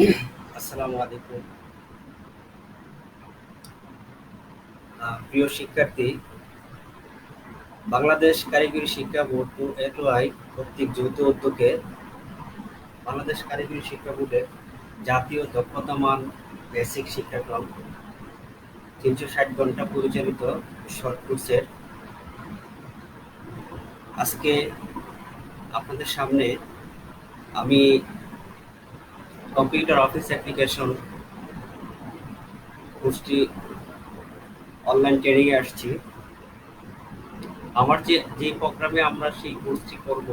আসসালামু আলাইকুম। প্রিয় শিক্ষার্থী, বাংলাদেশ কারিগরি শিক্ষা বোর্ড ও এটুআই কর্তৃক যৌথ উদ্যোগে বাংলাদেশ কারিগরি শিক্ষা বোর্ডের জাতীয় দক্ষতা মান বেসিক শিক্ষাক্রম ৩৬০ ঘন্টা পরিচালিত শর্ট কোর্সের আজকে আপনাদের সামনে আমি কম্পিউটার অফিস অ্যাপ্লিকেশন কোর্সটি অনলাইন ট্রেনিংয়ে আসছি। আমার যে প্রোগ্রামে আমরা সেই কোর্সটি করব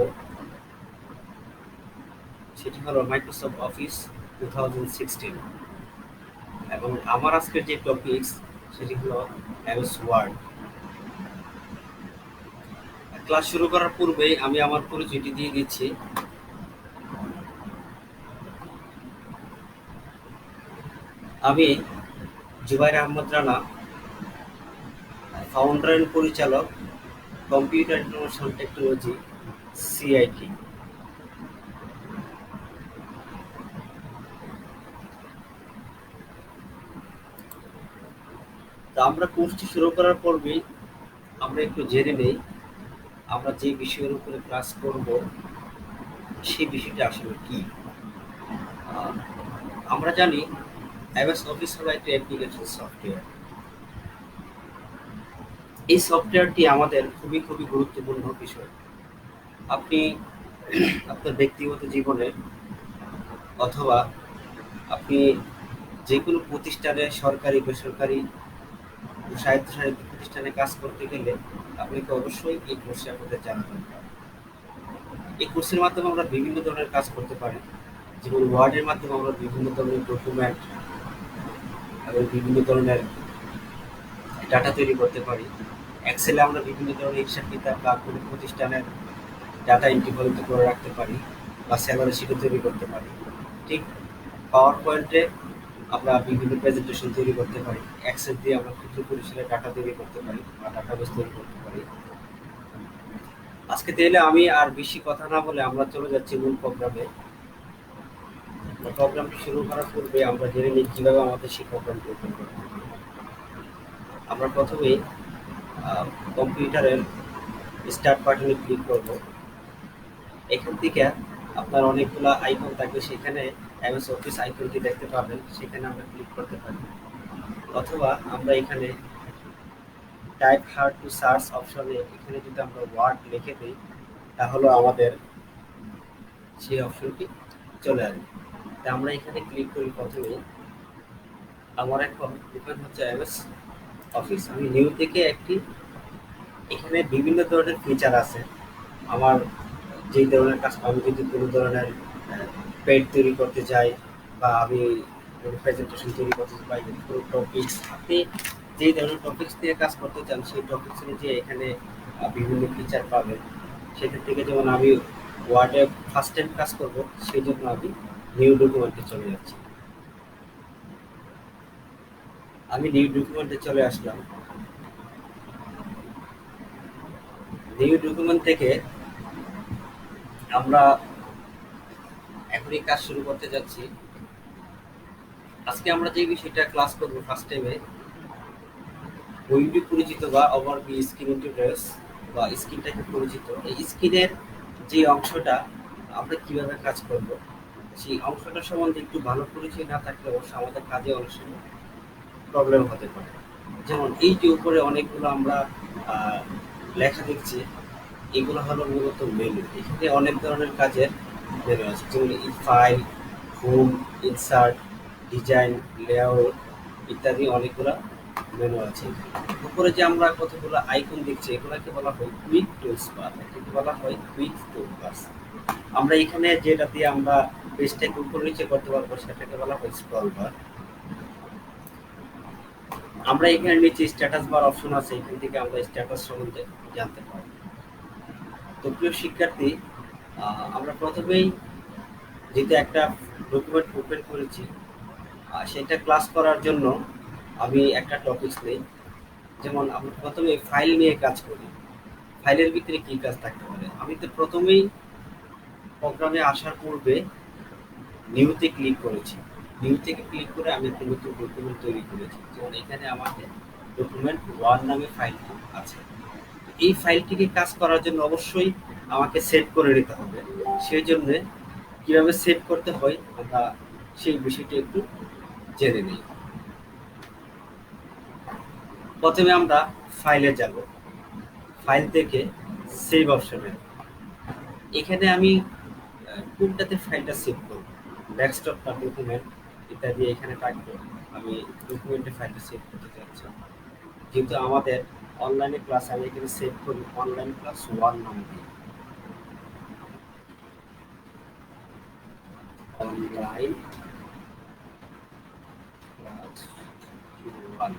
সেটি হলো মাইক্রোসফট অফিস 2016 এবং আমার আজকের যে টপিকস সেটি হলো এমএস ওয়ার্ড। ক্লাস শুরু করার পূর্বেই আমি আমার পরিচয়টি দিয়ে দিচ্ছি। আমি জুবাইর আহমদ রানা, ফাউন্ডার এন্ড পরিচালক, কম্পিউটার ইনফরমেশন টেকনোলজি, সিআইটি। তো আমরা কোর্সটি শুরু করার পূর্বেই আমরা একটু জেনে নেই আমরা যে বিষয়ের উপরে ক্লাস করব সেই বিষয়টা আসলে কি। আহ, আমরা জানি এমএস অফিস হলো একটি অ্যাপ্লিকেশন সফটওয়্যার। এই সফটওয়্যারটি আমাদের খুবই খুবই গুরুত্বপূর্ণ বিষয়। আপনি আপনার ব্যক্তিগত জীবনে অথবা আপনি যে কোনো প্রতিষ্ঠানে সরকারি বেসরকারি স্বায়ত্তশাসিত প্রতিষ্ঠানে কাজ করতে গেলে আপনাকে অবশ্যই এই কোর্সে আপনাদের জানা দরকার। এই কোর্সের মাধ্যমে আমরা বিভিন্ন ধরনের কাজ করতে পারি, যেমন ওয়ার্ডের মাধ্যমে আমরা বিভিন্ন ধরনের ডকুমেন্ট এবং বিভিন্ন ধরনের ডাটা তৈরি করতে পারি। এক্সেলে আমরা বিভিন্ন ধরনের হিসাব কিতাব বা কোনো প্রতিষ্ঠানের ডাটা ইন্টিগ্রেট করে রাখতে পারি বা স্যালারি শিটও তৈরি করতে পারি। ঠিক পাওয়ার পয়েন্টে আমরা বিভিন্ন প্রেজেন্টেশন তৈরি করতে পারি। এক্সেল দিয়ে আমরা ক্ষুদ্র পরিসরে ডাটা তৈরি করতে পারি বা ডাটাবেস তৈরি করতে পারি। আজকে তাহলে আমি আর বেশি কথা না বলে আমরা চলে যাচ্ছি মূল প্রোগ্রামে। প্রোগ্রামটি শুরু করার পূর্বে আমরা জেনে নিই কিভাবে আমাদের সেই প্রোগ্রামটি ওপেন করতে হবে। আমরা প্রথমে কম্পিউটারের স্টার্ট বাটনে ক্লিক করব। এখান থেকে আপনার অনেকগুলো আইকন থাকবে, সেখানে এমএস অফিস আইকনটি দেখতে পাবেন, সেখানে আমরা ক্লিক করতে পারি। অথবা আমরা এখানে টাইপ হার টু সার্চ অপশনে এখানে যদি আমরা ওয়ার্ড লিখে দিই তাহলে আমাদের সেই অপশনটি চলে আসবে। তা আমরা এখানে ক্লিক করি। প্রথমে আমার এখন ওপেন হচ্ছে এমএস অফিস। আমি নিউ থেকে একটি, এখানে বিভিন্ন ধরনের ফিচার আছে। আমার যে ধরনের কাজ, আমি যদি কোনো ধরনের পেড তৈরি করতে চাই বা আমি কোনো প্রেজেন্টেশন তৈরি করতে চাই বা কোনো টপিক্স, আপনি যেই ধরনের টপিক্স নিয়ে কাজ করতে চান সেই টপিক্স অনুযায়ী এখানে বিভিন্ন ফিচার পাবেন। সেখান থেকে যেমন আমি ওয়ার্ডে ফার্স্ট টাইম কাজ করব, সেই জন্য আমি নিউ ডকুমেন্টে চলে যাচ্ছি। আমি নিউ ডকুমেন্টে চলে আসলাম। নিউ ডকুমেন্ট থেকে আমরা এখনই কাজ শুরু করতে যাচ্ছি। আজকে আমরা যে বিষয়টা ক্লাস করব ফার্স্ট টাইমে, উইন্ডো পরিচিত বা ওভারভিউ স্ক্রিন ইন্টারফেস বা স্ক্রিনটাকে পরিচিত। এই স্ক্রিনের যে অংশটা আমরা কিভাবে কাজ করব সেই অংশটা সম্বন্ধে একটু ভালো পরিচয় না থাকলে অবশ্য আমাদের কাজে অনেক সময় প্রবলেম হতে পারে। যেমন এই যে উপরে অনেকগুলো আমরা আহ, লেখা দেখছি, এগুলো হলো মূলত মেনু। এখানে অনেক ধরনের কাজের মেনু আছে, যেমন file, home, insert, design, layout ইত্যাদি অনেকগুলো মেনু আছে। উপরে যে আমরা কতগুলো আইকন দেখছি এগুলোকে বলা হয় কুইক টুলস বার, এটাকে বলা হয় কুইক টুলবার্স। আমরা এখানে যেটা দিয়ে আমরা পেজটাকে উপর নিচে করতে পারবো সেটাকে বলা হয় স্ক্রল বার। আমরা এখানে নিচে স্ট্যাটাস বার অপশন আছে, এখান থেকে আমরা স্ট্যাটাস সম্বন্ধে জানতে পারবো। তো প্রিয় শিক্ষার্থী, আমরা প্রথমেই যেহেতু একটা ডকুমেন্ট ওপেন করেছি, সেটা ক্লাস করার জন্য আমি একটা টপিকস নেই। যেমন আমরা প্রথমে ফাইল নিয়ে কাজ করি, ফাইলের ভিতরে কি কাজ থাকতে পারে। আমি তো প্রথমেই প্রোগ্রামে আসার পূর্বে নিউতে ক্লিক করেছি। নিউ থেকে ক্লিক করে আমি একটা নতুন ডকুমেন্ট তৈরি করেছি। যেমন এখানে আমাকে ডকুমেন্ট 1 নামে ফাইলটি আছে। এই ফাইলটিকে কাজ করার জন্য অবশ্যই আমাকে সেভ করে নিতে হবে। সেই জন্য কিভাবে সেভ করতে হয় আমরা সেই বিষয়টি একটু জেনে নিই। প্রথমে আমরা ফাইলে যাব, ফাইল থেকে সেভ অপশনে। এখানে আমি কোনটাতে ফাইলটা সেভ করব, ডেস্কটপ বা ডকুমেন্ট ইত্যাদি এখানে থাকবে। আমি ডকুমেন্টে ফাইলটা সেভ করতে চাচ্ছি। যেহেতু আমাদের অনলাইনে ক্লাস, আমি এখানে সেভ করি অনলাইন ক্লাস 1 নাম দিয়ে। অনলাইন ক্লাস 1,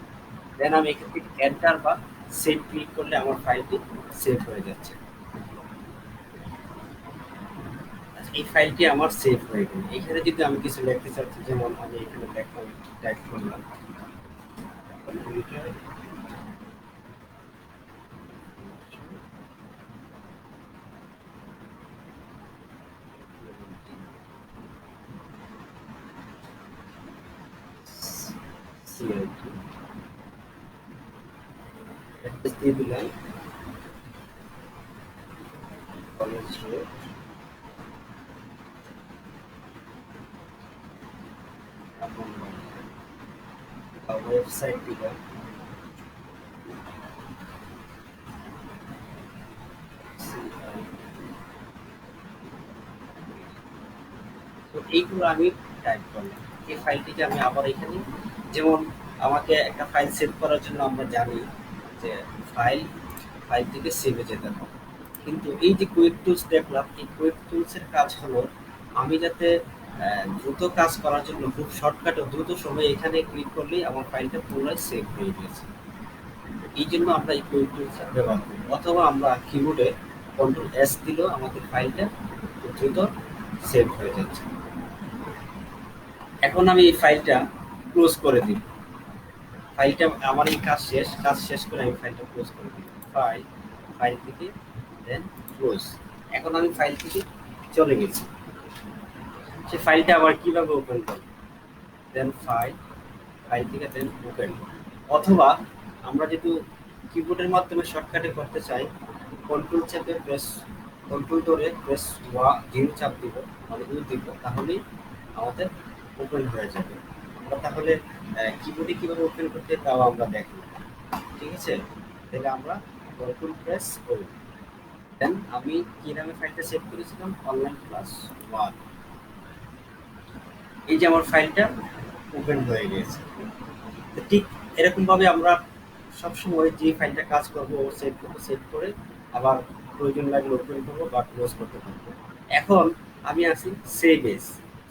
দেন আমি এখান থেকে এন্টার বা সেভ ক্লিক করলে আমার ফাইলটি সেভ হয়ে যাচ্ছে। আচ্ছা, এই ফাইলটি আমার সেভ হয়ে গেল। এখানে যদি আমি কিছু লিখতে চাচ্ছি, যেমন আমি এখানে লেখা টাইপ করলাম কম্পিউটার সিআইটি, অ্যাড্রেস দিয়ে দিলাম কলেজ রোড, ওয়েবসাইট দিলাম তো এইগুলো আমি টাইপ করলাম। এই ফাইলটিকে আমি আবার এখানে, যেমন আমাকে একটা ফাইল সেভ করার জন্য আমরা জানি যে ফাইল ফাইল থেকে সেভে যেতে হবে। কিন্তু এই যে কুইক টুলস দেখলাম, এই কুইক টুলসের কাজ হলো আমি যাতে দ্রুত কাজ করার জন্য খুব শর্টকাটে দ্রুত সময়ে এখানে ক্লিক করলেই আমার ফাইলটা পুনরায় সেভ হয়ে গেছে। এই জন্য আমরা এই কুইক টুলস ব্যবহার করি, অথবা আমরা কিবোর্ডে কন্ট্রোল এস দিলেও আমাদের ফাইলটা খুব দ্রুত সেভ হয়ে যাচ্ছে। এখন আমি এই ফাইলটা ক্লোজ করে দিব। ফাইলটা আমার এই কাজ শেষ করে আমি ফাইলটা ক্লোজ করে দিব। ফাইল থেকে দেন ক্লোজ। এখন আমি ফাইল থেকে চলে গেছি। সেই ফাইলটা আবার কিভাবে ওপেন করব, দেন ফাইল থেকে দেন ওপেন। অথবা আমরা যেহেতু কিবোর্ডের মাধ্যমে শর্টকাটে করতে চাই, কন্ট্রোল চাপে কন্ট্রোল ধরে প্রেস 0 চাপ দিব, মানে ইউ দিব, তাহলেই আমাদের ওপেন হয়ে যাবে। আমরা তাহলে কিবোর্ডে কিভাবে ওপেন করতে তাও আমরা দেখব। ঠিক আছে, তাহলে আমরা কন্ট্রোল প্রেস করি। দেন আমি কি নামে ফাইলটা সেভ করেছিলাম, অনলাইন ক্লাস 1। এই যে আমার ফাইলটা ওপেন হয়ে গেছে। তো ঠিক এরকমভাবে আমরা সবসময় যে ফাইলটা কাজ করবো সেভ করে আবার প্রয়োজন লাগলে ওপেন করবো বা ক্লোজ করতে পারবো। এখন আমি আছি সেভ এস।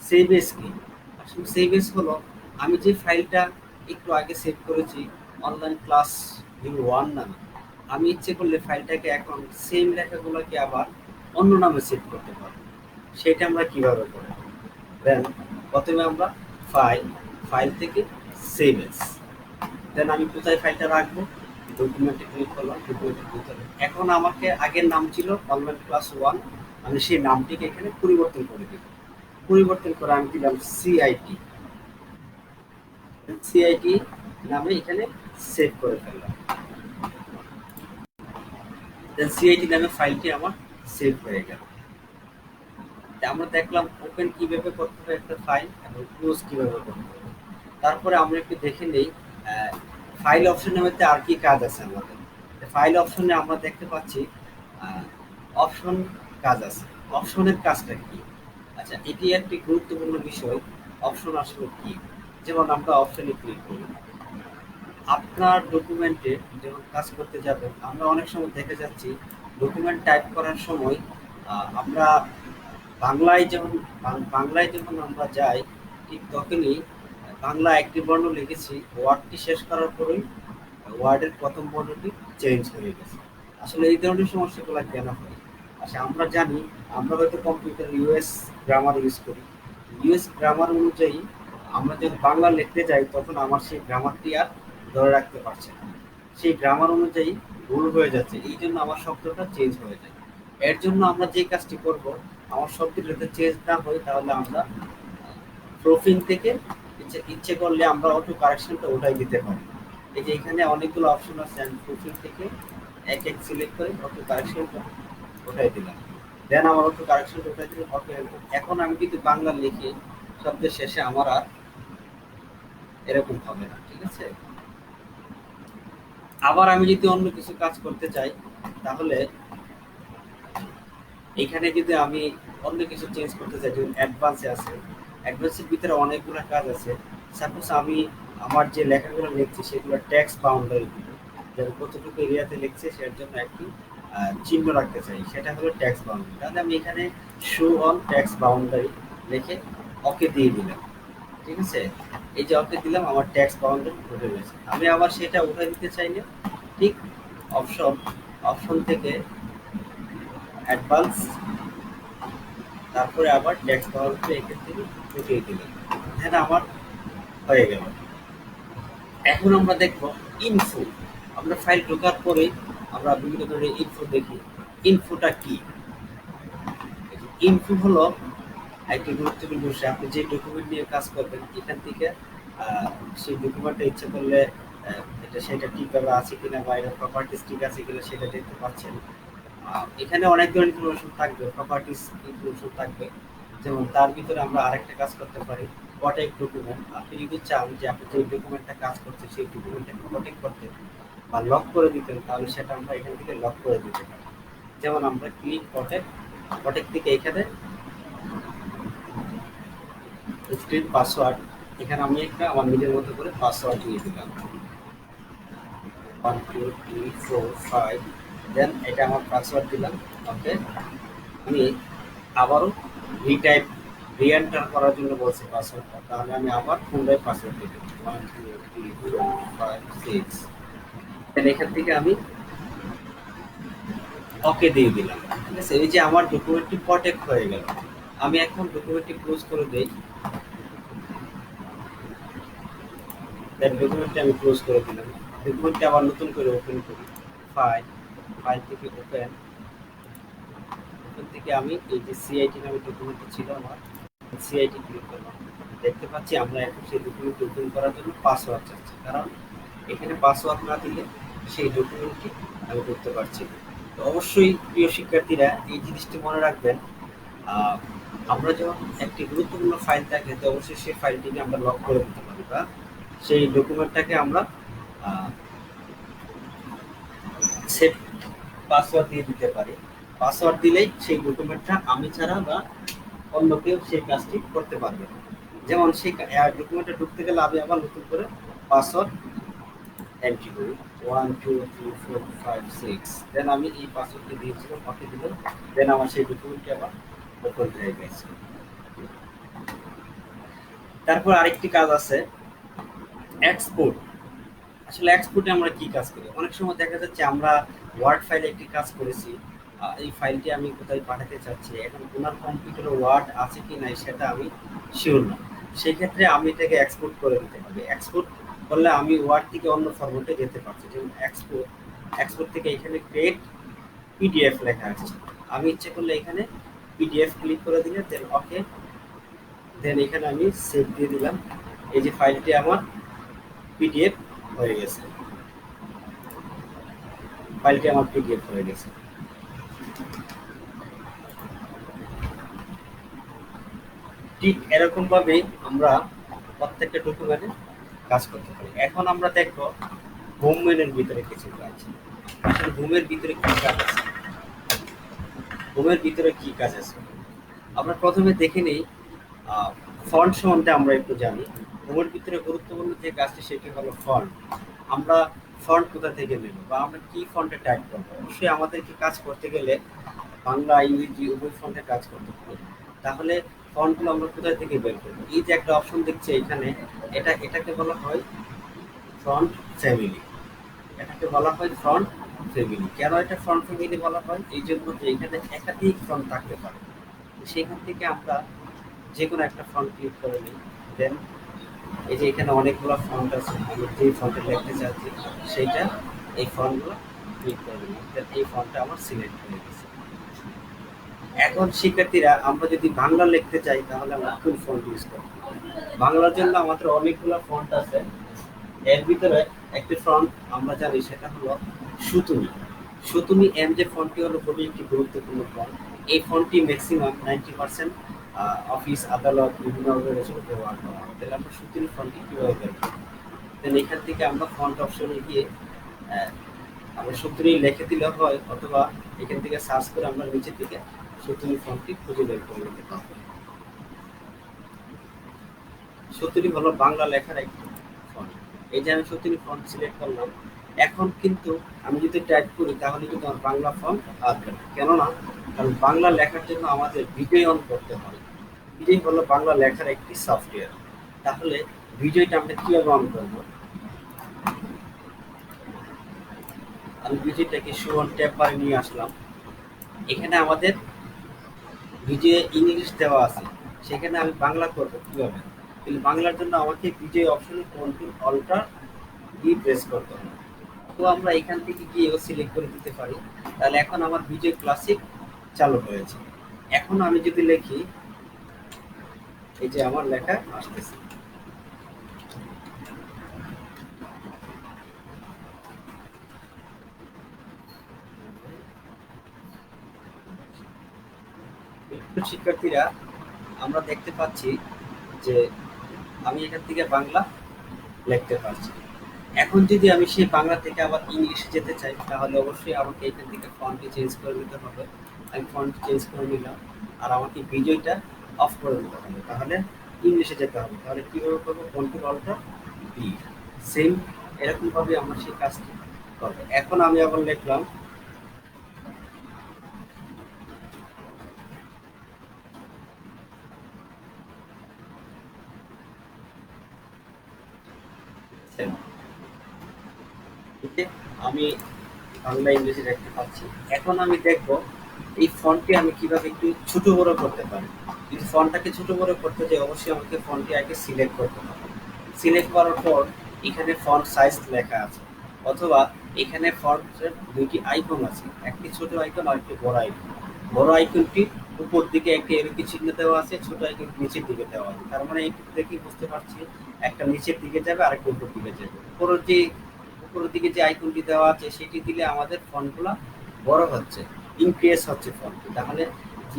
সেভ এস কি? আসলে সেভ এস হলো আমি যে ফাইলটা একটু আগে সেভ করেছি অনলাইন ক্লাস 1 নামে, আমি ইচ্ছে করলে ফাইলটাকে এখন সেম লেখাগুলোকে আবার অন্য নামে সেভ করতে পারবো। সেটা আমরা কিভাবে করবো, দেন প্রথমে আমরা ফাইল থেকে সেভ এস, দেন আমি কোথায় ফাইলটা রাখবো, ডকুমেন্টে ক্লিক করলাম, ডকুমেন্টের ভিতরে। এখন আমাকে আগের নাম ছিল অনলাইন ক্লাস 1, আমি সেই নামটিকে এখানে পরিবর্তন করে দিব। পরিবর্তন করে আমি দিলাম সিআইটি। সিআইটি নামে এখানে সেভ করে ফেললাম। দেন সিআইটি নামে ফাইলটি আমার সেভ হয়ে গেল। আমরা দেখলাম ওপেন কিভাবে করতে হবে একটা ফাইল এবং ক্লোজ কিভাবে করতে হবে। তারপরে আমরা একটু দেখে নেই ফাইল অপশনের মধ্যে আর কি কাজ আছে আমাদের। ফাইল অপশনে আমরা দেখতে পাচ্ছি অপশন কাজ আছে। অপশনের কাজটা কি? আচ্ছা, এটি একটি গুরুত্বপূর্ণ বিষয়। অপশন আসলে কি? যেমন আমরা অপশনে ক্লিক করি, আপনার ডকুমেন্টে যখন কাজ করতে যাবেন, আমরা অনেক সময় দেখে যাচ্ছি ডকুমেন্ট টাইপ করার সময় আমরা বাংলায় যখন আমরা যাই, ঠিক তখনই বাংলা একটি বর্ণ লিখেছি, ওয়ার্ডটি শেষ করার পরেই ওয়ার্ডের প্রথম বর্ণটি চেঞ্জ হয়ে গেছে। আসলে এই ধরনের সমস্যাগুলো কেন হয়? আচ্ছা, আমরা জানি আমরা হয়তো কম্পিউটার ইউএস গ্রামার ইউজ করি। ইউএস গ্রামার অনুযায়ী আমরা যখন বাংলা লিখতে যাই তখন আমার সেই গ্রামারটি আর ধরে রাখতে পারছে না। সেই গ্রামার অনুযায়ী ভুল হয়ে যাচ্ছে, এই জন্য আমার শব্দটা চেঞ্জ হয়ে যায়। এর জন্য আমরা যে কাজটি করব, আমার শব্দটি যাতে চেঞ্জ না হয়, তাহলে আমরা প্রুফিং থেকে ইচ্ছে ইচ্ছে করলে আমরা অটো কারেকশনটা ওটাই দিতে পারি। এই যে এখানে অনেকগুলো অপশন আছে, আমি প্রুফিং থেকে এক এক সিলেক্ট করে অটো কারেকশনটা ওটাই দিলাম। দেন আমার অটো কারেকশনটা ওটাই দিলে ওকে। এখন আমি কিন্তু বাংলা লিখি শব্দের শেষে আমার আর এরকম হবে না, ঠিক আছে। আবার আমি যদি অন্য কিছু কাজ করতে চাই, তাহলে এখানে যদি আমি অন্য কিছু চেঞ্জ করতে চাই, যেমন অ্যাডভান্সে আছে, অ্যাডভান্সের ভিতরে অনেকগুলো কাজ আছে। সাপোজ আমি আমার যে লেখাগুলো লিখছি সেগুলো ট্যাক্স বাউন্ডারি দিব, যেমন কতটুকু এরিয়াতে লিখছে সেটার জন্য একটি চিহ্ন রাখতে চাই, সেটা হলো ট্যাক্স বাউন্ডারি। তাহলে আমি এখানে শো অন ট্যাক্স বাউন্ডারি লিখে ওকে দিয়ে দিলাম, ঠিক আছে। এই যে ওকে দিলাম, আমার ট্যাক্স বাউন্ডারি উঠে গেছে। আমি আবার সেটা উঠে দিতে চাইলে ঠিক অপশন অপশন থেকে অ্যাডভান্স, তারপরে আবার ট্যাক্স বাউন্ডারি এখান থেকে উঠিয়ে দিলাম। হ্যাঁ, আমার হয়ে গেল। এখন আমরা দেখব ইনফো। আমরা ফাইল ঢোকার পরে আমরা বিভিন্ন ধরনের ইনফো দেখি। ইনফোটা কি? ইনফো হলো একটি গুরুত্বপূর্ণ বিষয়। আপনি যে ডকুমেন্ট নিয়ে কাজ করবেন, এখান থেকে সেই ডকুমেন্টটা ইচ্ছে করলে এটা সেটা ঠিকভাবে আছে কিনা বা এটা প্রপার্টিস ঠিক আছে কিনা সেটা দেখতে পাচ্ছেন। এখানে অনেক ধরনের ইনফরমেশন থাকবে, প্রপার্টিস ইনফরমেশন থাকবে। যেমন তার ভিতরে আমরা আরেকটা কাজ করতে পারি, প্রটেক্ট ডকুমেন্ট। আপনি যদি চান যে আপনি যে ডকুমেন্টটা কাজ করছেন সেই ডকুমেন্টটাকে প্রটেক্ট করতে বা লক করে দিতেন, তাহলে সেটা আমরা এখান থেকে লক করে দিতে পারি। যেমন আমরা ক্লিক প্রটেক্ট, প্রটেক্ট থেকে এখানে স্ক্রিন পাসওয়ার্ড, এখানে আমি একটা আমার নিজের মতো করে পাসওয়ার্ড দিয়ে দিলাম 1 2 3 4 5। দেন এটা আমার পাসওয়ার্ড দিলাম, ওকে। আমি আবারও রিটাইপ রিএন্টার করার জন্য বলছি পাসওয়ার্ডটা, তাহলে আমি আবার পুনরায় পাসওয়ার্ড দিয়ে দেবো 1 2 3 4 5 6। দেন এখান থেকে আমি ওকে দিয়ে দিলাম, ঠিক আছে। এই যে আমার ডকুমেন্টটি প্রটেক্ট হয়ে গেল। আমি এখন ডকুমেন্টটি ক্লোজ করে দেই। দেন ডকুমেন্টটি আমি ক্লোজ করে দিলাম। ডকুমেন্টটি আবার নতুন করে ওপেন করি। ফাইল, ফাইল থেকে ওপেন, ওপেন থেকে আমি এই যে সিআইটি নামে ডকুমেন্টটি ছিল আমার, সিআইটি ক্লিক করলাম। দেখতে পাচ্ছি আমরা এখন সেই ডকুমেন্টটি ওপেন করার জন্য পাসওয়ার্ড চাচ্ছি, কারণ এখানে পাসওয়ার্ড না দিলে সেই ডকুমেন্টটি আমি করতে পারছি না। তো অবশ্যই প্রিয় শিক্ষার্থীরা এই জিনিসটি মনে রাখবেন, আহ, আমরা যখন একটি গুরুত্বপূর্ণ ফাইল থাকে, তো অবশ্যই সেই ফাইলটিকে আমরা লক করে দিতে পারি বা সেই ডকুমেন্টটাকে আমরা সেভ পাসওয়ার্ড দিয়ে দিতে পারি। পাসওয়ার্ড দিলেই সেই ডকুমেন্টটা আমি ছাড়া বা অন্য কেউ সেই কাজটি করতে পারবে না। যেমন সেই ডকুমেন্টে ঢুকতে গেলে আমি আবার নতুন করে পাসওয়ার্ড এন্ট্রি করি 1 2 3 4 5 6। দেন আমি এই পাসওয়ার্ডটি দিয়েছিলাম, ওকে দিলাম। দেন আমার সেই ডকুমেন্টটি আবার ওপেন হয়ে গেছে। তারপর আরেকটি কাজ আছে, এক্সপোর্ট। আসলে এক্সপোর্টে আমরা কি কাজ করি? অনেক সময় দেখা যাচ্ছে আমরা ওয়ার্ড ফাইলে একটি কাজ করেছি, এই ফাইলটি আমি কোথায় পাঠাতে চাচ্ছি, এখন ওনার কম্পিউটারে ওয়ার্ড আছে কি নাই সেটা আমি শিওর না। সেই ক্ষেত্রে আমি এটাকে এক্সপোর্ট করে দিতে পারি। এক্সপোর্ট করলে আমি ওয়ার্ড থেকে অন্য ফরম্যাটে যেতে পারছি। যেমন এক্সপোর্ট, এক্সপোর্ট থেকে এখানে ক্রিয়েট পিডিএফ লেখা আছে, আমি ইচ্ছে করলে এখানে পিডিএফ ক্লিক করে দিলে দেন ওকে। দেন এখানে আমি সেভ দিয়ে দিলাম। এই যে ফাইলটি আমার পিডিএফ হয়ে গেছে, ফাইলটি আমার পিডিএফ হয়ে গেছে। ঠিক এরকম ভাবে আমরা প্রত্যেকটা ডকুমেন্টে কাজ করতে পারি। এখন আমরা দেখব হোম মেনুর ভিতরে কিছু কাজ। আসলে হোমের ভিতরে কি কাজ আছে? হোমের ভিতরে কি কাজ আছে আমরা প্রথমে দেখে নেই। ফন্ট সম্বন্ধে আমরা একটু জানি। হোমের ভিতরে গুরুত্বপূর্ণ যে কাজটি সেটি হলো ফন্ট। আমরা ফন্ট কোথা থেকে নেব বা আমরা কি ফন্টে টাইপ করবো? অবশ্যই আমাদেরকে কাজ করতে গেলে বাংলা ইংরেজি উভয় ফন্টে কাজ করতে হবে। তাহলে ফন্টগুলো আমরা কোথায় থেকে বের করবো? এই যে একটা অপশন দেখছি এখানে, এটাকে বলা হয় ফন্ট ফ্যামিলি। এটাকে বলা হয় ফন্ট ফ্যামিলি। কেন এটা ফন্ট ফ্যামিলি বলা হয়? এই জন্য যে এখানে একাধিক ফন্ট থাকতে পারে। সেখান থেকে আমরা যে কোনো একটা ফন্ট ক্লিক করে নিই। দেন এই যে এখানে অনেকগুলো ফন্ট আছে, আমি যে ফন্টে লিখতে চাচ্ছি সেইটা, এই ফন্টগুলো ক্লিক করে নিই। দেন এই ফন্টটা আমার সিলেক্ট হয়ে গেছে। এখন শিক্ষার্থীরা আমরা যদি বাংলা লিখতে চাই তাহলে আমরা কোন ফন্ট ইউজ করব? বাংলার জন্য আমাদের অনেকগুলো ফন্ট আছে। এর ভিতরে একটি ফন্ট আমরা জানি সেটা হলো সুতুনি। সুতুনি এম যে ফন্টটি হলো খুবই একটি গুরুত্বপূর্ণ ফন্ট। এই ফন্টটি ম্যাক্সিমাম 90% অফিস আদালত বিভিন্ন অর্গানাইজেশনে ব্যবহার করা হয়। তাহলে আমরা সুতুনি ফন্টটি কিভাবে বের করব? দেন এখান থেকে আমরা ফন্ট অপশনে গিয়ে আহ, আমরা সুতুনি লিখে দিলে হয়, অথবা এখান থেকে সার্চ করে আমরা নিচে থেকে সুতুনি ফন্টটি খুঁজে বের করে নিতে পারবো। সুতুনি হলো বাংলা লেখার একটি ফন্ট। এই যে আমি সুতুনি ফন্ট সিলেক্ট করলাম, এখন কিন্তু আমি যদি টাইপ করি তাহলে কিন্তু আমার বাংলা ফন্ট আসবে না। কেননা কারণ বাংলা লেখার জন্য আমাদের ভিডিও অন করতে হয়। ভিডিও হলো বাংলা লেখার একটি সফটওয়্যার। তাহলে ভিডিওটা আমরা কিভাবে অন করবো? আমি ভিডিওটাকে শো অন ট্যাব বারে নিয়ে আসলাম। এখানে আমাদের ভিডিও ইংলিশ দেওয়া আছে, সেখানে আমি বাংলা করবো কিভাবে? কিন্তু বাংলার জন্য আমাকে ভিডিও অপশনে কন্ট্রোল অল্টার ডি প্রেস করতে হবে। তো আমরা এখান থেকে গিয়ে সিলেক্ট করে দিতে পারি। তাহলে এখন আমার ভিডিও ক্লাসিক চালু হয়েছে। এখন আমি যদি লিখি, এই যে আমার লেখা আসতেছে। শিক্ষার্থীরা আমরা দেখতে পাচ্ছি যে আমি এখান থেকে বাংলা লিখতে পারছি। এখন যদি আমি সেই বাংলা থেকে আবার ইংলিশে যেতে চাই তাহলে অবশ্যই আমাকে এখান থেকে ফন্টটি চেঞ্জ করে নিতে হবে। আমি ফন্ট চেঞ্জ করে নিলাম, আর আমাকে ভিডিওটা অফ করে দিতে হবে, তাহলে ইংলিশে যেতে হবে। তাহলে কীভাবে করবো? Control alter D. সেম এরকমভাবে আমরা সেই কাজটি করবো। এখন আমি আবার লিখলাম, আমি বাংলা ইংরেজি দেখতে পাচ্ছি। এখন আমি দেখব এই ফন্টটি আমি কিভাবে একটু ছোট বড় করতে পারি। যদি ফন্টটাকে ছোট বড় করতে চাই অবশ্যই আমাকে ফন্টটি আগে সিলেক্ট করতে হবে। সিলেক্ট করার পর এখানে ফন্ট সাইজ লেখা আছে, অথবা এখানে ফন্টের দুইটি আইকন আছে, একটি ছোট আইকন আর একটি বড় আইকন। বড় আইকনটি উপর দিকে একটি এরকি চিহ্ন দেওয়া আছে, ছোট আইকন নিচের দিকে দেওয়া আছে। তার মানে এইটুকু দেখে বুঝতে পারছি একটা নিচের দিকে যাবে আর একটা উপর দিকে যাবে। উপরের দিকে যে আইকনটি দেওয়া আছে সেটি দিলে আমাদের ফন্টগুলো বড় হচ্ছে, ইনক্রিজ হচ্ছে ফন্টটি। তাহলে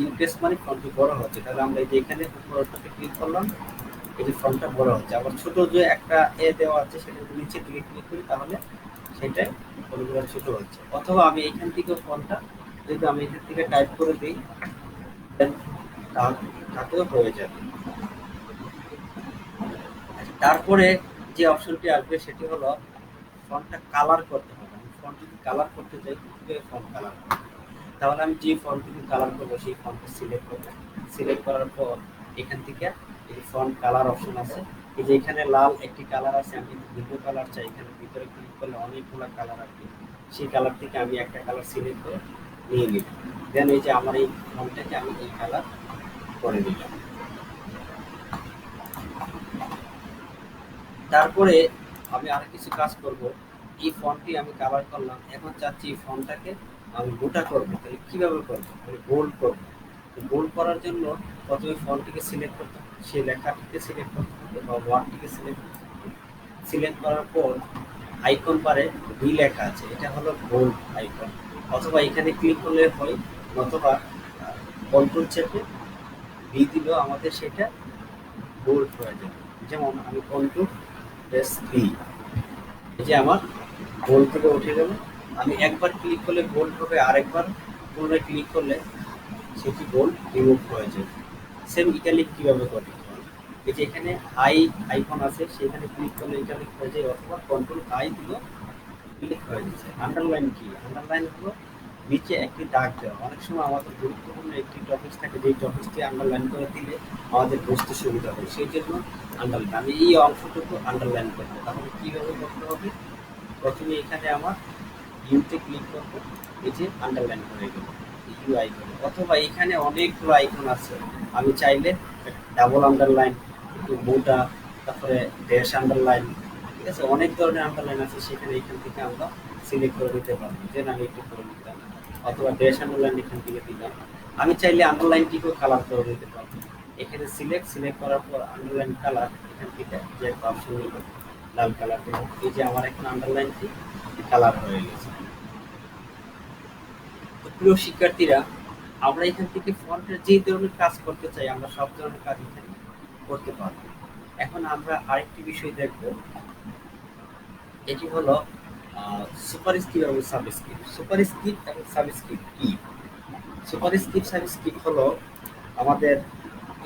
ইনক্রিজ মানে ফন্টটি বড় হচ্ছে। তাহলে আমরা এই যে এখানে উপরটাতে ক্লিক করলাম, এই যে ফন্টটা বড় হচ্ছে। আবার ছোট যে একটা দেওয়া আছে সেটা যদি নিচের দিকে ক্লিক করি তাহলে সেটা ফন্টগুলো ছোট হচ্ছে। অথবা আমি এখান থেকে ফন্টটা যদি আমি এখান থেকে টাইপ করে দিই তাতেও হয়ে যাবে। তারপরে যে অপশনটি আসবে সেটি হলো ফন্টটা কালার করতে হবে। আমি ফন্ট যদি কালার করতে চাই কিভাবে ফন্ট কালার করব? তাহলে আমি যে ফন্টটি কালার করবো সেই ফন্টটা সিলেক্ট করবো। সিলেক্ট করার পর এখান থেকে এই ফন্ট কালার অপশন আছে। এই যে এখানে লাল একটি কালার আছে, আমি ভিন্ন কালার চাই। এখানে ভিতরে ক্লিক করলে অনেকগুলো কালার আসবে, সেই কালার থেকে আমি একটা কালার সিলেক্ট করে নিয়ে নিব। দেন এই যে আমার এই ফন্টটাকে আমি এই কালার করে দিলাম। তারপরে আমি আরো কিছু কাজ করব। এই ফন্টটি আমি কালার করলাম, এখন চাচ্ছি এই ফন্টটাকে আমি মোটা করবো। তাহলে কিভাবে করবো? মানে বোল্ড করবো। বোল্ড করার জন্য প্রথমে ফন্টটিকে সিলেক্ট করতে হবে, সেই লেখাটিকে সিলেক্ট করতে হবে বা ওয়ার্ডটিকে সিলেক্ট করতে হবে। সিলেক্ট করার পর আইকন বারে বি লেখা আছে, এটা হলো বোল্ড আইকন। অথবা এখানে ক্লিক করলে হয়, অথবা কন্ট্রোল চেপে বি দিলেও আমাদের সেটা বোল্ড হয়ে যাবে। যেমন আমি কন্ট্রোল প্রেস বি, এই যে আমার বোল্ড থেকে উঠে গেল। আমি একবার ক্লিক করলে বোল্ড হবে, আরেকবার পুনরায় ক্লিক করলে সেটি বোল্ড রিমুভ হয়ে যাবে। সেম ইটালিক কিভাবে করতে হয়? এই যে এখানে আই আইকন আছে, সেখানে ক্লিক করলে ইটালিক হয়ে যায়, অথবা কন্ট্রোল আই দিলেও ক্লিক হয়ে যাচ্ছে। আন্ডারলাইন কি? আন্ডারলাইন হলো নিচে একটি দাগ দেওয়া। অনেক সময় আমাদের গুরুত্বপূর্ণ একটি টপিক থাকে, যেই টপিকটি আন্ডারলাইন করে দিলে আমাদের বুঝতে সুবিধা হয়, সেই জন্য আন্ডারলাইন। আমি এই অংশটুকু আন্ডারলাইন করবো। তাহলে কীভাবে করতে হবে? প্রথমে এখানে আমার ইউতে ক্লিক করবো, এই যে আন্ডারলাইন হয়ে গেল ইউ আইকন। অথবা এখানে অনেকগুলো আইকন আছে, আমি চাইলে ডাবল আন্ডারলাইন, মোটা, তারপরে ড্যাশ আন্ডারলাইন, ঠিক আছে, অনেক ধরনের আন্ডারলাইন আছে। সেখানে এখান থেকে আমরা সিলেক্ট করে দিতে পারবো, যে আমি একটু করে দিতাম, অথবা ড্যাশ আন্ডারলাইন এখান থেকে দিলাম। আমি চাইলে আন্ডারলাইনটিকেও কালার করে দিতে পারবো। এখানে সিলেক্ট করার পর আন্ডারলাইন কালার এখান থেকে যে একটা অপশন নিল লাল কালার, এই যে আমার এখন আন্ডারলাইনটি কালার হয়ে গেছে। তো প্রিয় শিক্ষার্থীরা, আমরা এখান থেকে ফন্টের যে ধরনের কাজ করতে চাই আমরা সব ধরনের কাজ এখানে করতে পারবো। এখন আমরা আরেকটি বিষয় দেখব, এটি হলো সুপারস্ক্রিপ্ট এবং সাবস্ক্রিপ্ট। সুপারস্ক্রিপ্ট এবং সাবস্ক্রিপ্ট কি? সুপারস্ক্রিপ্ট সাবস্ক্রিপ্ট হলো আমাদের,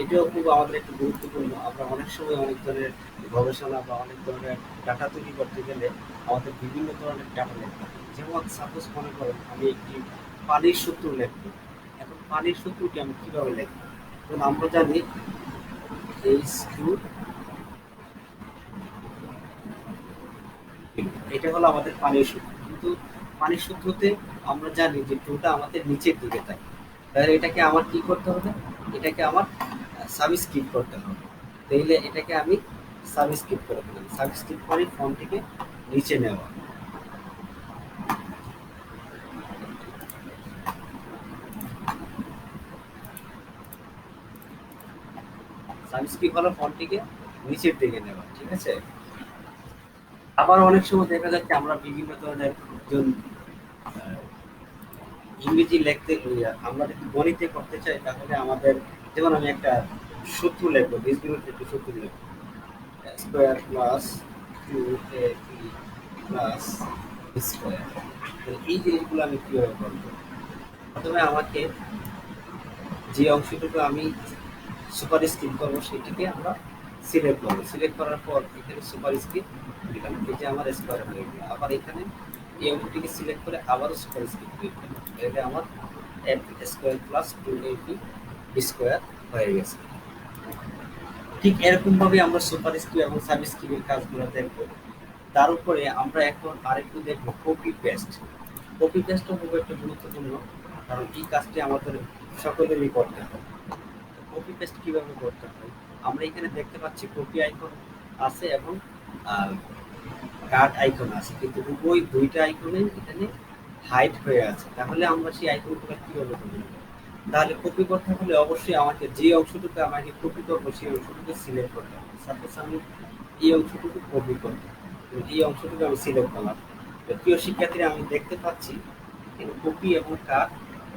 এটাও খুব আমাদের একটু গুরুত্বপূর্ণ। আমরা অনেক সময় অনেক ধরনের গবেষণা বা অনেক ধরনের ডাটা তৈরি করতে গেলে আমাদের বিভিন্ন ধরনের ডাটা লিখতে হয়। যেমন সাপোজ মনে করেন আমি একটি পানির সূত্র লিখবো। এখন পানির সূত্রটি আমি কিভাবে লিখবো? কারণ আমরা জানি H2, এটা হলো আমাদের পানির সূত্র, কিন্তু পানির সূত্রতে আমরা জানি যে টুটা আমাদের নিচের দিকে থাকে। তাহলে এটাকে আমার কি করতে হবে? এটাকে আমার সাবস্ক্রিপ্ট করতে হবে। তাইলে এটাকে আমি সাবস্ক্রিপ্ট করে দিলাম। সাবস্ক্রিপ্ট করে ফন্টটিকে নিচে নেওয়া। সাবস্ক্রিপ্ট হলো ফন্টটিকে নিচের দিকে নেওয়া, ঠিক আছে? আবার অনেক সময় দেখা যাচ্ছে আমরা বিভিন্ন ধরনের ইংরেজি লিখতে আমরা যদি গণিতে করতে চাই তাহলে আমাদের, যেমন আমি একটা সূত্র লিখবো, বীজগণিতের একটি সূত্র লিখবো, square plus 2ab plus square. এই জিনিসগুলো আমি কিভাবে করবো? প্রথমে আমাকে যে অংশটুকু আমি সুপারস্ক্রিপ্ট করবো সেটিকে আমরা সিলেক্ট করবো। সিলেক্ট করার পর এখানে সুপারস্ক্রিপ্ট দিলাম, এই যে আমার স্কোয়ার হয়ে গেল। আবার এখানে এই অংশটিকে সিলেক্ট করে আবারও সুপারস্ক্রিপ্ট দিলাম, তাহলে আমার স্কোয়ার প্লাস 2ab স্কোয়ার হয়ে গেছে। ঠিক এরকম ভাবে আমরা সুপারস্ক্রিপ্ট এবং সাবস্ক্রিপ্টের কাজগুলো দেখব। তার উপরে আমরা এখন আরেকটু দেখবো কপি পেস্ট। কপি পেস্টও খুব একটা গুরুত্বপূর্ণ, কারণ এই কাজটি আমাদের সকলেরই করতে হয়। কপি পেস্ট কিভাবে করতে হয়? আমরা এখানে দেখতে পাচ্ছি কপি আইকন আছে এবং কাট আইকন আছে, কিন্তু উভয় দুইটা আইকনে এখানে হাইড হয়ে আছে। তাহলে আমরা সেই আইকনগুলো কিভাবে করব? তাহলে কপি করতে হলে অবশ্যই আমাকে যে অংশটুকু আমাকে কপি করবো সেই অংশটুকু সিলেক্ট করতে হবে। সাপোজ আমি এই অংশটুকু কপি করবো, এই অংশটুকু আমি সিলেক্ট করলাম। তো প্রিয় শিক্ষার্থীরা, আমি দেখতে পাচ্ছি কপি এবং কাট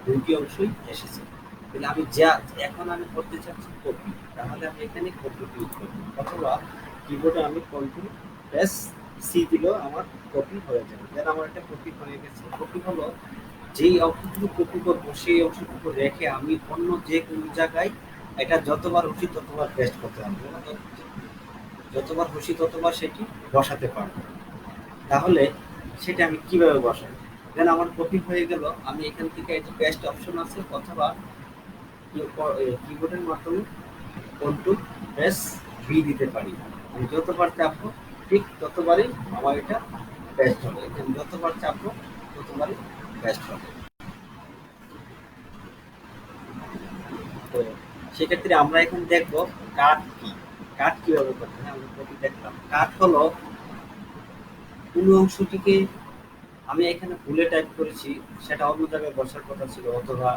দুইটি অংশই এসেছে। তাহলে আমি যা এখন আমি করতে চাচ্ছি কপি, তাহলে আমি এখানে কপি ক্লিক করবো, অথবা কিবোর্ডে আমি কন্ট্রোল প্রেস সি দিলেও আমার কপি হয়ে যাবে। দেন আমার একটা কপি হয়ে গেছে। কপি হলো যেই অংশটুকু কপি করবো সেই অংশটুকু রেখে আমি অন্য যে কোনো জায়গায় এটা যতবার খুশি ততবার পেস্ট করতে পারবো, যতবার খুশি ততবার সেটি বসাতে পারবো। তাহলে সেটা আমি কিভাবে বসাবো? দেন আমার কপি হয়ে গেল, আমি এখান থেকে এই যে পেস্ট অপশন আছে, অথবা কিবোর্ডের মাধ্যমে কন্ট্রোল প্রেস ভি দিতে পারি। আমি যতবার চাপবো ঠিক ততবারই আমার এটা পেস্ট হবে। এখানে যতবার চাপবো ততবারই পেস্ট হবে। তো সেক্ষেত্রে আমরা এখন দেখবো কাট কি। কাট কিভাবে করতে হয় আমরা কপি দেখলাম। কাট হলো কোনো অংশটিকে আমি এখানে ভুলে টাইপ করেছি, সেটা অন্য জায়গায় বসার কথা ছিল, অথবা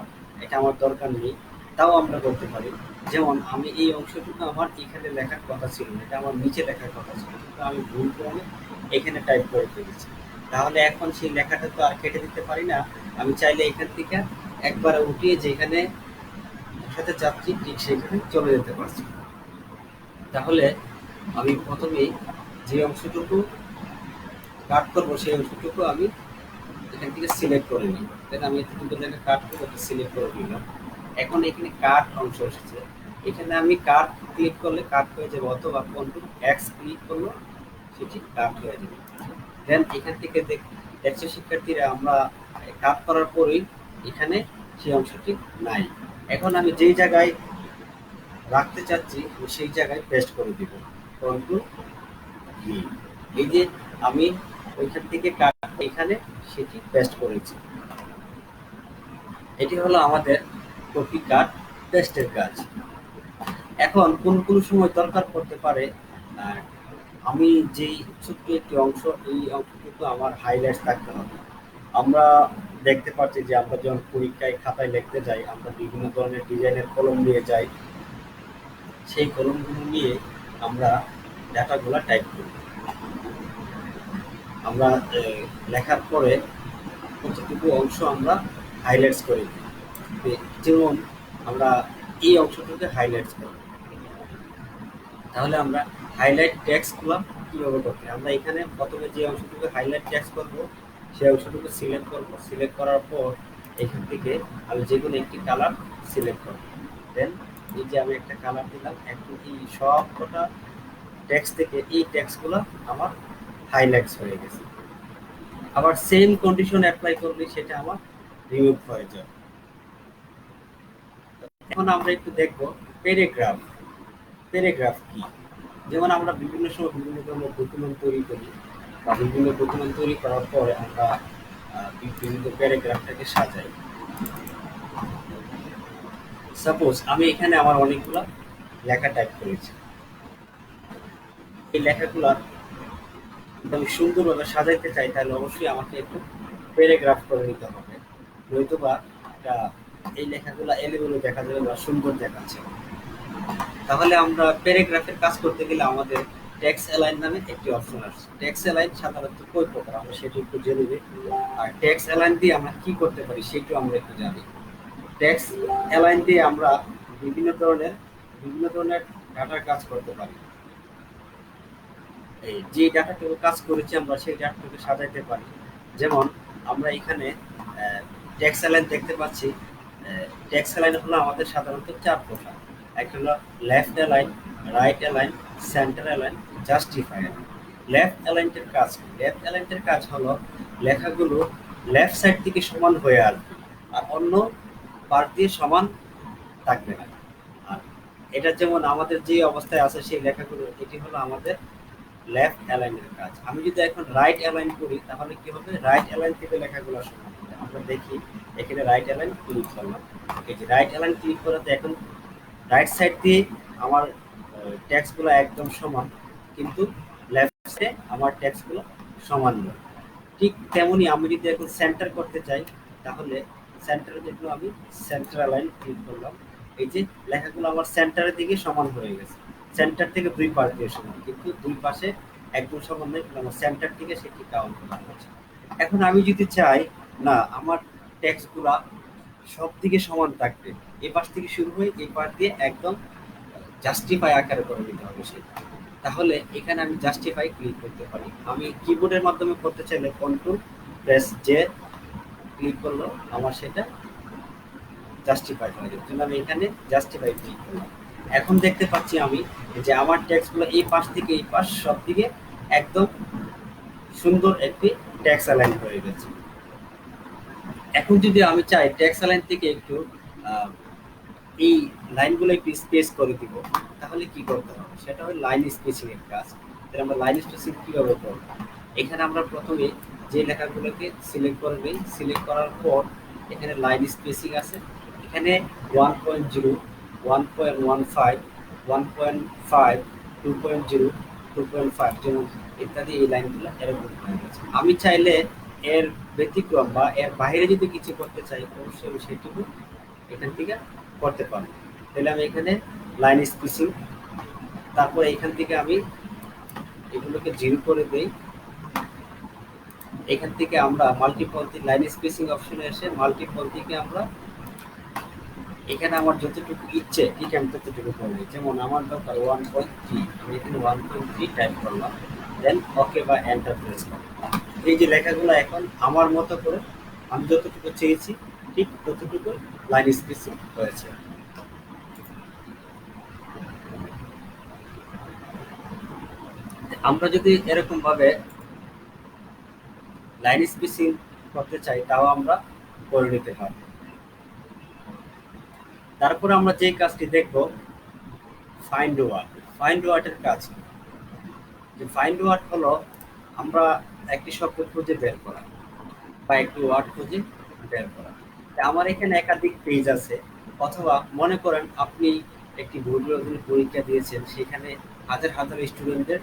এটা আমার দরকার নেই, তাও আমরা করতে পারি। যেমন আমি এই অংশটুকু আমার এখানে লেখার কথা ছিল না, এটা আমার নিচে লেখার কথা ছিল, কিন্তু আমি ভুল করে এখানে টাইপ করে ফেলেছি। তাহলে এখন সেই লেখাটা তো আর কেটে দিতে পারি না। আমি চাইলে এখান থেকে একবারে উঠিয়ে যেখানে সাথে চাচ্ছি ঠিক সেখানে চলে যেতে পারছি। তাহলে আমি প্রথমেই যে অংশটুকু কাট করবো সেই অংশটুকু আমি এখান থেকে সিলেক্ট করে নিই। দেন আমি দুটো জায়গায় কাট করে সিলেক্ট করে নিলাম। এখন এখানে কাট অংশ এসেছে, এখানে আমি কাট ক্লিক করলে কাট হয়ে যাবে, অথবা কন্ট্রোল এক্স ক্লিক করলে সেটি কাট হয়ে যাবে। দেন এখান থেকে দেখছো শিক্ষার্থীরা, আমরা কাট করার পরেই এখানে সেই অংশটি নাই। এখন আমি যেই জায়গায় রাখতে চাচ্ছি সেই জায়গায় পেস্ট করে দিব, কন্ট্রোল ভি। এই যে আমি ওইখান থেকে কাট এখানে সেটি পেস্ট করেছি। এটি হলো আমাদের কপি কাট পেস্টের কাজ। এখন কোন কোন সময় দরকার পড়তে পারে, আমি যেই ছোট্ট একটি অংশ, এই অংশটুকু আমার হাইলাইট থাকতে হবে। আমরা দেখতে পাচ্ছি যে আমরা যখন পরীক্ষায় খাতায় লিখতে যাই, আমরা বিভিন্ন ধরনের ডিজাইনের কলম নিয়ে যাই। সেই কলমগুলো নিয়ে আমরা ডাটাগুলো টাইপ করি। আমরা লেখার পরে কতটুকু অংশ আমরা হাইলাইটস করে দিই। যেমন আমরা এই অংশটুকে হাইলাইটস করব, তাহলে আমরা হাইলাইট টেক্সটগুলো কীভাবে করতে হয়? আমরা এখানে প্রথমে যে অংশটুকু হাইলাইট টেক্সট করব সেই অংশটুকু সিলেক্ট করব। সিলেক্ট করার পর এখান থেকে আমি যে কোনো একটি কালার সিলেক্ট করব। দেন এই যে আমি একটা কালার দিলাম, এখন এই সব কটা টেক্সট থেকে এই টেক্সটগুলো আমার হাইলাইটস হয়ে গেছে। আবার সেম কন্ডিশন অ্যাপ্লাই করলে সেটা আমার রিমুভ হয়ে যাবে। এখন আমরা একটু দেখব প্যারাগ্রাফ। প্যারাগ্রাফ কি? যেমন আমরা বিভিন্ন সময় বিভিন্ন ধরনের ডকুমেন্ট তৈরি করি, বা বিভিন্ন ডকুমেন্ট তৈরি করার পরে আমরা বিভিন্ন প্যারাগ্রাফটাকে সাজাই। সাপোজ আমি এখানে আমার অনেকগুলো লেখা টাইপ করেছি। এই লেখাগুলো আমি সুন্দরভাবে সাজাইতে চাই, তাহলে অবশ্যই আমাকে একটু প্যারাগ্রাফ করে নিতে হবে, নয়তোবা এই লেখাগুলো এলোমেলো দেখা যাবে বা সুন্দর দেখাচ্ছে। তাহলে আমরা প্যারাগ্রাফের কাজ করতে গেলে আমাদের টেক্সট অ্যালাইন নামে একটি অপশন আসছে। টেক্সট অ্যালাইন সাধারণত কয় প্রকার আমরা সেটা একটু জেনে নিই। আর টেক্সট অ্যালাইন দিয়ে আমরা কি করতে পারি সেটাও আমরা একটু জানি। টেক্সট অ্যালাইন দিয়ে আমরা বিভিন্ন ধরনের ডাটার কাজ করতে পারি। এই যে ডাটাটুকু কাজ করেছি আমরা সেই ডাটাটুকু সাজাইতে পারি। যেমন আমরা এখানে টেক্সট অ্যালাইন দেখতে পাচ্ছি। টেক্সট অ্যালাইন হলো আমাদের সাধারণত 4 প্রকার। একটা হলো left align, right align, centre align, justify align. Left অ্যালাইনের কাজ কি? লেফট অ্যালাইনের কাজ হলো লেখাগুলো লেফট সাইড থেকে সমান হয়ে আসবে, আর অন্য পার্ট দিয়ে সমান থাকবে না। আর এটা যেমন আমাদের যে অবস্থায় আছে সেই লেখাগুলো, এটি হলো আমাদের লেফট অ্যালাইনের কাজ। আমি যদি এখন রাইট অ্যালাইন করি তাহলে কি হবে? রাইট অ্যালাইন থেকে লেখাগুলো সমান হবে। আমরা দেখি এখানে রাইট অ্যালাইন ক্লিক করলাম। এই যে রাইট অ্যালাইন ক্লিক করাতে এখন রাইট সাইড দিয়ে আমার টেক্সটগুলো একদম সমান, কিন্তু লেফট সাইডে আমার টেক্সটগুলো সমান নয়। ঠিক তেমনি আমি যদি এখন সেন্টার করতে চাই, তাহলে সেন্টারের জন্য আমি সেন্টার অ্যালাইন ক্লিক করলাম। এই যে লেখাগুলো আমার সেন্টারের দিকে সমান হয়ে গেছে। সেন্টার থেকে 2 পাশ দিয়ে সমান, কিন্তু 2 পাশে একদম সমান নয়, আমার সেন্টার থেকে সেটি কাউন্ট করা হচ্ছে। এখন আমি যদি চাই না আমার টেক্সটগুলা সব দিকে সমান থাকবে, এই পাশ থেকে শুরু হয়ে এই পাশ দিয়ে একদম জাস্টিফাই আকারে করে নিতে হবে সেটা, তাহলে এখানে আমি জাস্টিফাই ক্লিক করতে পারি। আমি কিবোর্ডের মাধ্যমে করতে চাইলে কন্ট্রোল প্রেস জে ক্লিক করলো আমার সেটা জাস্টিফাই হয়ে যাবে। জন্য আমি এখানে জাস্টিফাই ক্লিক করলাম। এখন দেখতে পাচ্ছি আমি যে আমার টেক্সটগুলো এই পাশ থেকে এই পাশ সব দিকে একদম সুন্দর একটি টেক্সট অ্যালাইন হয়ে গেছে। এখন যদি আমি চাই টেক্সট অ্যালাইন থেকে একটু এই লাইনগুলো একটু স্পেস করে দিব, তাহলে কি করতে হবে? সেটা হলো লাইন স্পেসিং এর কাজ। তাহলে আমরা লাইন স্পেসিং কিভাবে করব? এখানে আমরা প্রথমে যে লেখাগুলোকে সিলেক্ট করে নিই। সিলেক্ট করার পর এখানে লাইন স্পেসিং আছে। এখানে 1.0, 1.15, 1.5, 2.0, 2.5 যেমন ইত্যাদি এই লাইনগুলো এরকম হয়ে গেছে। আমি চাইলে এর ব্যতিক্রম বা এর বাইরে যদি কিছু করতে চাই, অবশ্যই আমি সেটুকু এখান থেকে করতে পারবো। তাহলে আমি এখানে লাইন স্পেসিং, তারপর এখান থেকে আমি এগুলোকে 0 করে দেই। এখান থেকে আমরা মাল্টিপন্থী লাইন স্পেসিং অপশনে এসে মাল্টিপন্থীকে আমরা এখানে আমার যতটুকু ইচ্ছে ঠিক আমি ততটুকু করবো। যেমন আমার দরকার 1.3, আমি এখানে 1.3 টাইপ করলাম, দেন ওকে বা এন্টার প্রেস করলাম। এই যে লেখাগুলো এখন আমার মতো করে আমি যতটুকু চেয়েছি ঠিক ততটুকু লাইন স্পেসিং হয়েছে। আমরা যদি এরকম ভাবে লাইন স্পেসিং করতে চাই তাও আমরা করে নিতে পারবো। তারপর আমরা যে কাজটি দেখব ফাইন্ড ওয়ার্ড। ফাইন্ড ওয়ার্ডের কাজ কি? যে ফাইন্ড ওয়ার্ড হলো আমরা একটি শব্দ খুঁজে বের করা বা একটি ওয়ার্ড খুঁজে বের করা। আমার এখানে একাধিক পেজ আছে, অথবা মনে করেন আপনি একটি বোর্ডের অধীনে পরীক্ষা দিয়েছেন, সেখানে হাজার হাজার স্টুডেন্টদের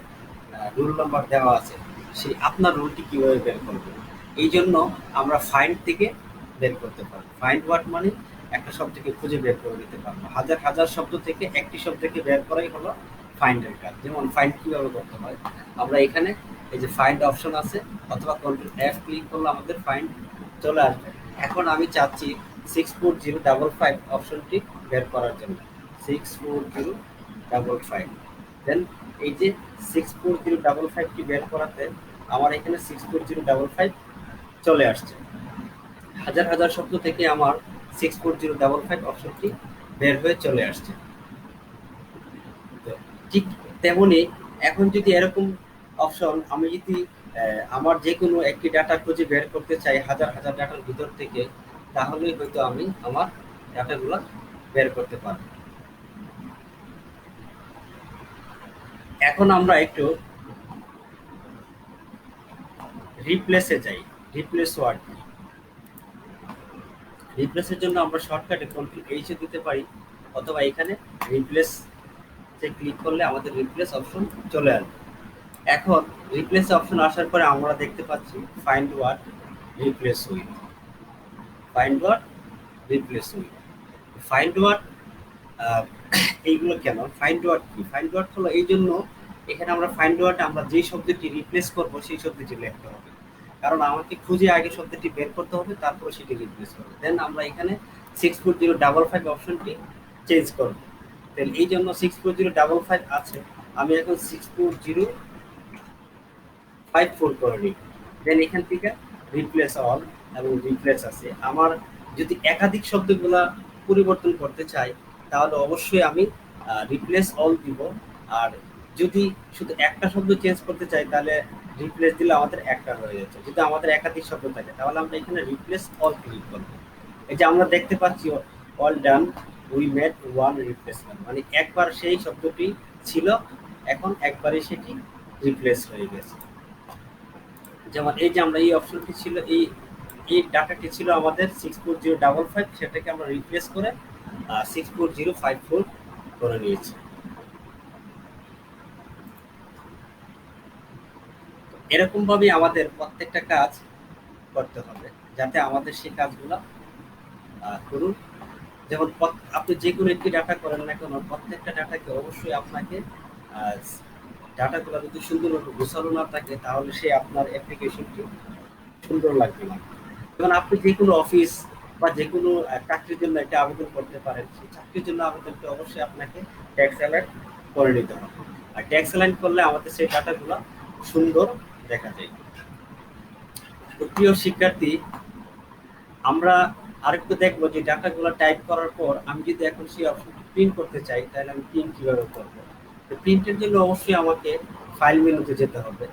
রোল নাম্বার দেওয়া আছে, সেই আপনার রোলটি কীভাবে বের করবেন? এই জন্য আমরা ফাইন্ড থেকে বের করতে পারবো। ফাইন্ড ওয়ার্ড মানে একটা শব্দকে খুঁজে বের করে দিতে পারবো। হাজার হাজার শব্দ থেকে একটি শব্দকে বের করাই হলো ফাইন্ডের কাজ। যেমন ফাইন্ড কিভাবে করতে হয়, আমরা এখানে এই যে ফাইন্ড অপশন আছে, অথবা কন্ট্রোল এফ ক্লিক করলে আমাদের ফাইন্ড চলে আসবে। এখন আমি চাচ্ছি 64055 অপশনটি বের করার জন্য। 64055, দেন এই যে 64055টি বের করাতে আমার এখানে 64055 চলে আসছে। হাজার হাজার শব্দ থেকে আমার 64055 অপশনটি বের হয়ে চলে আসছে। তো ঠিক তেমনি এখন যদি এরকম অপশন আমি যদি আমার যে কোনো একটি ডাটা খুঁজে বের করতে চাই হাজার হাজার ডাটার ভিতর থেকে, তাহলেই হয়তো আমি আমার ডাটাগুলো বের করতে পারবো। এখন আমরা একটু রিপ্লেসে যাই। রিপ্লেস ওয়ার্ড, রিপ্লেসের জন্য আমরা শর্টকাটে কন্ট্রোল এইচ দিতে পারি, অথবা এখানে রিপ্লেস ক্লিক করলে আমাদের রিপ্লেস অপশন চলে আসবে। এখন রিপ্লেস অপশন আসার পরে আমরা দেখতে পাচ্ছি find word replace with, find word replace with, find word. এইগুলো কেন ফাইন্ড ওয়ার্ড কি? ফাইন্ড ওয়ার্ড হলো এই জন্য, এখানে আমরা ফাইন্ড ওয়ার্ডে আমরা যে শব্দটি রিপ্লেস করব সেই শব্দটি লিখতে হবে, কারণ আমাকে খুঁজে আগে শব্দটি বের করতে হবে, তারপর সেটি রিপ্লেস করবো। দেন আমরা এখানে 64055 অপশনটি চেঞ্জ করব। তাহলে এই জন্য 64055 আছে, আমি এখন 64054 করে নিই। দেন এখান থেকে রিপ্লেস অল এবং রিপ্লেস আছে। আমার যদি একাধিক শব্দগুলা পরিবর্তন করতে চাই, তাহলে অবশ্যই আমি রিপ্লেস অল দিব। আর যদি শুধু একটা শব্দ চেঞ্জ করতে চাই, তাহলে রিপ্লেস দিলে আমাদের একটা হয়ে যাচ্ছে। যদি আমাদের একাধিক শব্দ থাকে, তাহলে আমরা এখানে রিপ্লেস অল ক্লিক করব। এই যে আমরা দেখতে পাচ্ছি all done, we made one replacement, মানে একবার সেই শব্দটি ছিল, এখন একবারে সেটি রিপ্লেস হয়ে গেছে। যেমন এই যে আমরা এই অপশনটি ছিল, এই ডাটাটি ছিল আমাদের 64055, সেটাকে আমরা রিপ্লেস করে 64054 করে নিয়েছি। এরকম ভাবে আমাদের প্রত্যেকটা কাজ করতে হবে, যাতে আমাদের সেই কাজগুলো করুন। যেমন আপনি যে কোনো একটি ডাটা করেন না কেন, প্রত্যেকটা ডাটাকে অবশ্যই আপনাকে ডাটাগুলো যদি সুন্দরভাবে গোছানো না থাকে, তাহলে সে আপনার অ্যাপ্লিকেশনটি সুন্দর লাগবে না। যেমন আপনি যে কোনো অফিস বা যে কোনো চাকরির জন্য একটা আবেদন করতে পারেন, সেই চাকরির জন্য আবেদনটি অবশ্যই আপনাকে ট্যাক্স অ্যালার্ট করে নিতে হবে। আর ট্যাক্স অ্যালার্ট করলে আমাদের সেই ডাটাগুলো সুন্দর দেখা যায়। তো প্রিয় শিক্ষার্থী, আমরা আরেকটু দেখবো যে ডাটাগুলো টাইপ করার পর আমি যদি এখন সেই অপশনটি প্রিন্ট করতে চাই, তাহলে আমি প্রিন্ট কিভাবে করবো। তো প্রিন্টের জন্য অবশ্যই আমাকে ফাইল মেনুতে যেতে হবে।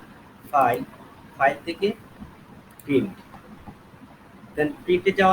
ফাইল থেকে প্রিন্ট, দেন প্রিন্টে যাওয়ার